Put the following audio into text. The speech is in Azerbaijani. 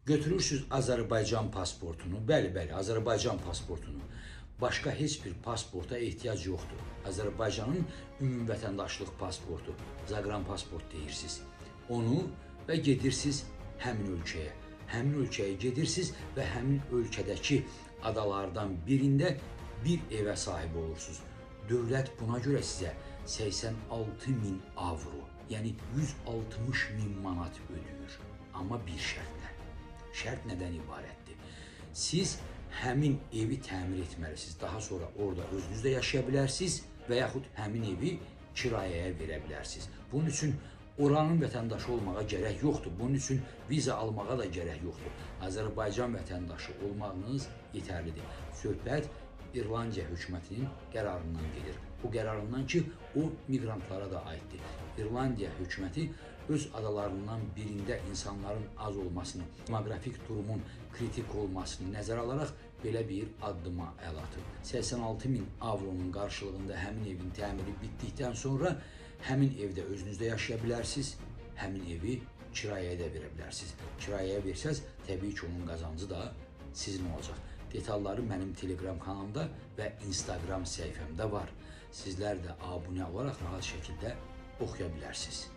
Götürürsünüz Azərbaycan pasportunu, bəli, Azərbaycan pasportunu. Başqa heç bir pasporta ehtiyac yoxdur. Azərbaycanın ümumi vətəndaşlıq pasportu, zaqran pasport deyirsiniz. Onu və gedirsiniz həmin ölkəyə. Həmin ölkəyə gedirsiniz və həmin ölkədəki adalardan birində bir evə sahib olursunuz. Dövlət buna görə sizə 86.000 avro, yəni 160.000 manat ödəyir. Amma bir şərtlə. Şərt nədən ibarətdir? Siz həmin evi təmir etməlisiniz. Daha sonra orada özünüz də yaşaya bilərsiniz və yaxud həmin evi kirayəyə verə bilərsiniz. Bunun üçün oranın vətəndaşı olmağa gərək yoxdur. Bunun üçün viza almağa da gərək yoxdur. Azərbaycan vətəndaşı olmağınız yetərlidir. Söhbət İrlandiya hökumətinin qərarından gedir. O qərarından ki, o miqrantlara da aiddir. İrlandiya hökuməti öz adalarından birində insanların az olmasını, demoqrafik durumun kritik olmasını nəzərə alaraq belə bir addıma əl atıb. 86.000 avronun qarşılığında həmin evin təmiri bitdikdən sonra həmin evdə özünüzdə yaşaya bilərsiniz, həmin evi kirayəyə də verə bilərsiniz. Kirayəyə versəz, təbii ki, onun qazancı da sizin olacaq. Detalları mənim Telegram kanalımda və Instagram səhifəmdə var. Sizlər də abunə olaraq rahat şəkildə oxuya bilərsiniz.